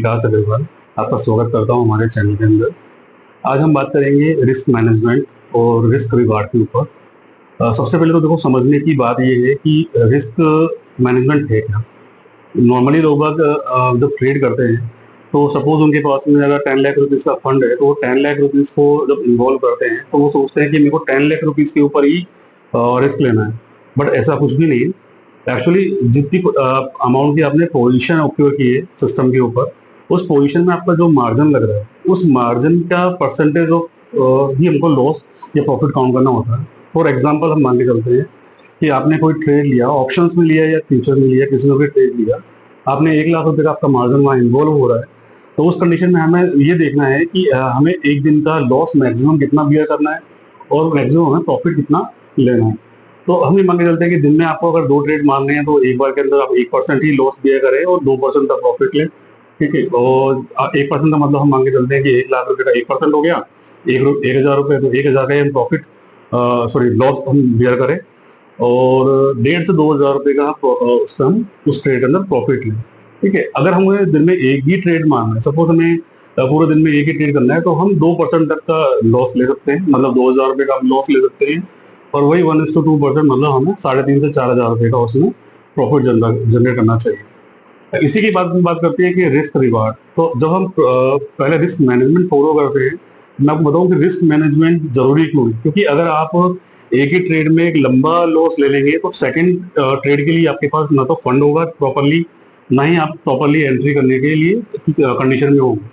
विकास अग्रवाल आपका स्वागत करता हूं हमारे चैनल के अंदर। आज हम बात करेंगे रिस्क मैनेजमेंट और रिस्क रिवार्ड के ऊपर। सबसे पहले तो देखो, समझने की बात ये है कि रिस्क मैनेजमेंट है क्या। नॉर्मली लोग जब ट्रेड करते हैं तो सपोज उनके पास में अगर 10 लाख रुपीज़ का फंड है, तो वो 10 लाख रुपीज़ को जब इन्वॉल्व करते हैं तो वो सोचते हैं कि मेरे को 10 लाख रुपीज़ के ऊपर ही रिस्क लेना है। बट ऐसा कुछ भी नहीं है। एक्चुअली जितनी अमाउंट की आपने पोजीशन ऑक्यूर की है सिस्टम के ऊपर, उस पोजीशन में आपका जो मार्जिन लग रहा है, उस मार्जिन का परसेंटेज ऑफ ही हमको लॉस या प्रॉफिट काउंट करना होता है। फॉर एग्जाम्पल हम मान के चलते हैं कि आपने कोई ट्रेड लिया, ऑप्शंस में लिया या फ्यूचर में लिया, किसी में भी ट्रेड लिया, आपने 1 लाख रुपए का आपका मार्जिन वहाँ इन्वॉल्व हो रहा है। तो उस कंडीशन में हमें ये देखना है कि हमें एक दिन का लॉस मैक्सिमम कितना बियर करना है और मैक्सिमम हमें प्रॉफिट कितना लेना है। तो हम ये मान के चलते हैं कि दिन में आपको अगर 2 ट्रेड मारने हैं तो एक बार के अंदर आप 1% ही लॉस बियर करें और 2% का प्रॉफिट लें। ठीक है, और 1% का मतलब हम मान के चलते हैं कि 1 लाख रुपए का 1% हो गया, 1,000 रुपये, तो 1,000 का ही हम प्रॉफिट सॉरी लॉस हम बियर करें और 1,500 से 2,000 रुपये का उसका हम उस ट्रेड के अंदर प्रॉफिट लें। ठीक है, अगर हमें दिन में एक ही ट्रेड मारना है, सपोज हमें पूरे दिन में एक ही ट्रेड करना है, तो हम 2% तक का लॉस ले सकते हैं, मतलब 2,000 रुपये का हम लॉस ले सकते हैं। और वही 1:2%, मतलब हमें 3,500 से 4,000 रुपये का उसमें प्रॉफिट जनरेट करना चाहिए। इसी की बात करते हैं कि रिस्क रिवार्ड। तो जब हम पहले रिस्क मैनेजमेंट फॉलो करते हैं, मैं आपको बताऊं कि रिस्क मैनेजमेंट जरूरी क्यों है। क्योंकि अगर आप एक ही ट्रेड में एक लंबा लॉस ले लेंगे तो सेकंड ट्रेड के लिए आपके पास ना तो फंड होगा प्रॉपरली, ना ही आप प्रॉपरली एंट्री करने के लिए कंडीशन में होंगे।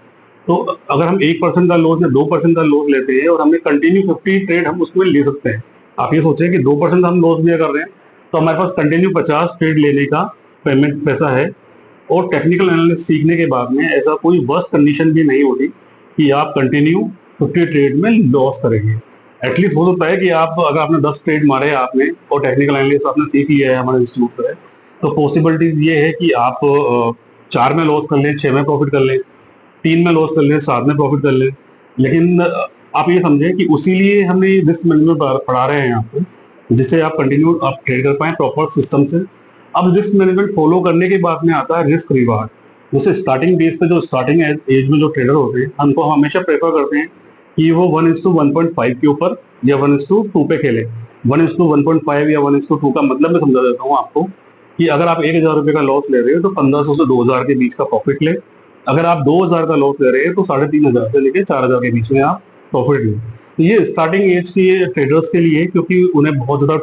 तो अगर हम 1% का लॉस या 2% का लॉस लेते हैं और हमने कंटिन्यू 50 ट्रेड हम उसमें ले सकते हैं। आप ये सोचें कि 2% हम लॉस भी कर रहे हैं तो हमारे पास कंटिन्यू 50 ट्रेड लेने का पेमेंट पैसा है। और टेक्निकल एनालिसिस सीखने के बाद में ऐसा कोई वर्स्ट कंडीशन भी नहीं होती कि आप कंटिन्यू 50 ट्रेड में लॉस करेंगे। एटलीस्ट हो सकता है कि आप अगर आपने 10 ट्रेड मारे आपने और टेक्निकल एनालिसिस आपने सीख लिया है हमारे इंस्टीट्यूट पे, तो पॉसिबिलिटीज ये है कि आप 4 में लॉस कर लें, 6 में प्रॉफिट कर लें, 3 में लॉस कर लें, 7 में प्रॉफिट कर लें। लेकिन आप ये समझें कि उसी लिए हमने रिस्क मैनेजमेंट पढ़ा रहे हैं आपको, जिससे आप कंटिन्यू आप ट्रेड कर पाए प्रॉपर सिस्टम से। अब रिस्क मैनेजमेंट फॉलो करने के बाद में आता है रिस्क रिवार्ड। जैसे स्टार्टिंग डेज पे जो स्टार्टिंग एज में जो ट्रेडर होते हैं, हमको हमेशा प्रेफर करते हैं कि वो 1:1.5 के ऊपर या 1:2 पे खेले। 1:1.5 या 1:2 का मतलब मैं समझा देता हूँ आपको कि अगर आप 1,000 रुपये का लॉस ले रहे हो तो 1,500 से 2,000 के बीच का प्रॉफिट ले। अगर आप 2,000 का लॉस ले रहे हैं तो 3,500 से लेकर 4,000 के बीच में आप प्रॉफिट लें। तो ये स्टार्टिंग एज के ट्रेडर्स के लिए, क्योंकि उन्हें बहुत ज़्यादा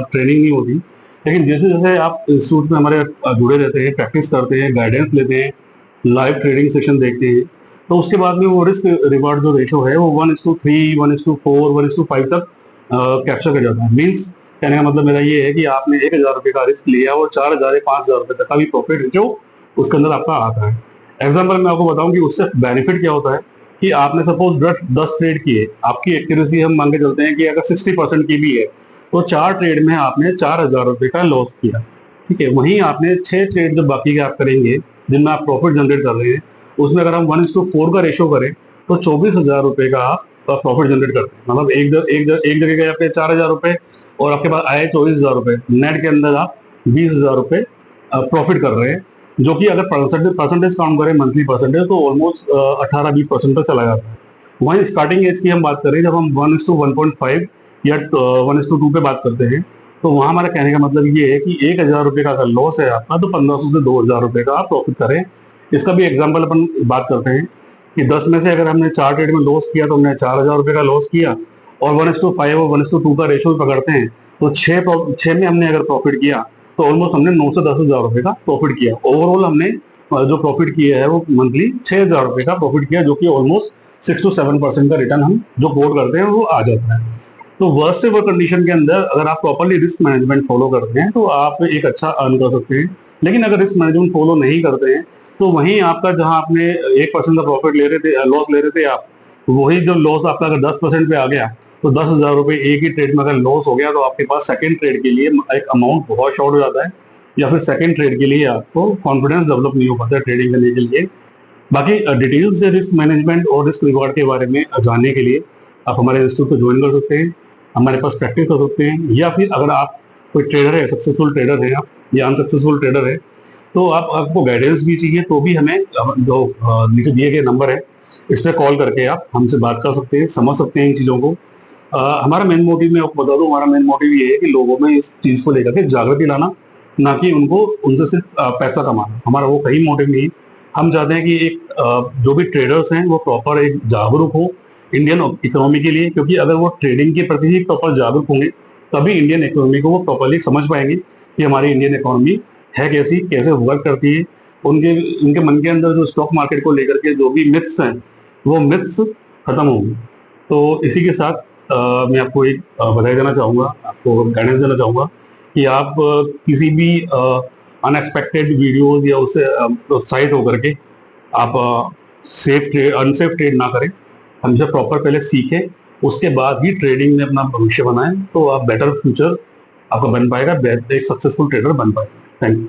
ट्रेनिंग नहीं होती। लेकिन जैसे जैसे आप इंस्टीट्यूट में हमारे जुड़े रहते हैं, प्रैक्टिस करते हैं, गाइडेंस लेते हैं, लाइव ट्रेडिंग सेशन देखते हैं, तो उसके बाद में वो रिस्क रिवार्ड जो रेशो है वो 1:3, 1:4, 1:5 तक कैप्चर कर जाता है। मीन्स कहने का मतलब मेरा ये है कि आपने 1,000 रुपये का रिस्क लिया और 4,000 या 5,000 रुपये तक का भी प्रॉफिट जो उसके अंदर आपका आता है। एग्जाम्पल मैं आपको बताऊं कि उससे बेनिफिट क्या होता है कि आपने सपोज 10 ट्रेड किए, आपकी एक्यूरेसी हम मान के चलते हैं कि अगर 60% की भी है, तो 4 ट्रेड में आपने 4,000 रुपये का लॉस किया। ठीक है, वहीं आपने 6 ट्रेड जो बाकी के आप करेंगे जिनमें आप प्रॉफिट जनरेट कर रहे हैं, उसमें अगर हम 1:4 का रेशो करें तो 24,000 रुपये का आप प्रॉफिट जनरेट करते हैं। मतलब एक जगह गए आपके 4,000 रुपये और आपके पास आए 24,000 रुपये, नेट के अंदर आप 20,000 रुपये प्रॉफिट कर रहे हैं, जो कि अगर परसेंटेज काउंट करें मंथली परसेंटेज तो ऑलमोस्ट 18-20% तक चला जाता है। वहीं स्टार्टिंग एज की हम बात करें, जब हम 1:1.5 या 1:2 पे बात करते हैं, तो वहां हमारा कहने का मतलब ये है कि 1,000 रुपये का अगर लॉस है आपका तो 1,500 से 2,000 रुपये का आप प्रॉफिट करें। इसका भी एग्जाम्पल अपन बात करते हैं कि 10 में से अगर हमने 4 ट्रेड में लॉस किया तो हमने 4,000 रुपये का लॉस किया, और 1:5 और 1:2 का रेशो पकड़ते हैं तो 6 में हमने अगर प्रॉफिट किया तो ऑलमोस्ट हमने 9 से 10,000 रुपये का प्रॉफिट किया। ओवरऑल हमने जो प्रॉफिट किया है वो मंथली 6,000 रुपये का प्रॉफिट किया, जो कि ऑलमोस्ट 6 to 7% का रिटर्न हम जो कोट करते हैं वो आ जाता है। तो वर्स्ट से वर्स्ट कंडीशन के अंदर अगर आप प्रॉपरली रिस्क मैनेजमेंट फॉलो करते हैं तो आप एक अच्छा अर्न कर सकते हैं। लेकिन अगर रिस्क मैनेजमेंट फॉलो नहीं करते हैं तो वहीं आपका जहां आपने 1% का प्रॉफिट ले रहे थे, लॉस ले रहे थे आप, तो वही जो लॉस आपका अगर 10% पे आ गया तो 10,000 रुपये एक ही ट्रेड में अगर लॉस हो गया तो आपके पास सेकंड ट्रेड के लिए एक अमाउंट बहुत शॉर्ट हो जाता है, या फिर सेकंड ट्रेड के लिए आपको कॉन्फिडेंस डेवलप नहीं हो पाता ट्रेडिंग करने के लिए। बाकी डिटेल्स से रिस्क मैनेजमेंट और रिस्क रिवॉर्ड के बारे में जानने के लिए आप हमारे इंस्टीट्यूट को ज्वाइन कर सकते हैं, हमारे पास प्रैक्टिस कर सकते हैं, या फिर अगर आप कोई ट्रेडर है, सक्सेसफुल ट्रेडर है आप या अनसक्सेसफुल ट्रेडर है, तो आपको गाइडेंस भी चाहिए तो भी हमें जो नीचे दिए गए नंबर है इस पर कॉल करके आप हमसे बात कर सकते हैं, समझ सकते हैं इन चीज़ों को। हमारा मेन मोटिव, मैं आपको बता दूं, हमारा मेन मोटिव ये है कि लोगों में इस चीज़ को लेकर के जागृति लाना, ना कि उनको उनसे सिर्फ पैसा कमाना। हमारा वो कहीं मोटिव नहीं है। हम चाहते हैं कि एक जो भी ट्रेडर्स हैं वो प्रॉपर एक जागरूक हो इंडियन इकोनॉमी के लिए, क्योंकि अगर वो ट्रेडिंग के प्रति ही प्रॉपर जागरूक होंगे तभी इंडियन इकोनॉमी को वो प्रॉपरली समझ पाएंगे कि हमारी इंडियन इकोनॉमी है कैसी, कैसे वर्क करती है। उनके उनके मन के अंदर जो स्टॉक मार्केट को लेकर के जो भी मिथ्स हैं वो मिथ्स खत्म होंगे। तो इसी के साथ मैं आपको एक बधाई देना चाहूँगा, आपको गाइडेंस देना चाहूँगा कि आप किसी भी अनएक्सपेक्टेड वीडियोस या उससे प्रोत्साहित होकर के आप सेफ ट्रेड, अनसेफ ट्रेड ना करें। हमेशा प्रॉपर पहले सीखें, उसके बाद ही ट्रेडिंग में अपना भविष्य बनाएं, तो आप बेटर फ्यूचर आपका बन पाएगा, एक सक्सेसफुल ट्रेडर बन पाएगा। Thank you.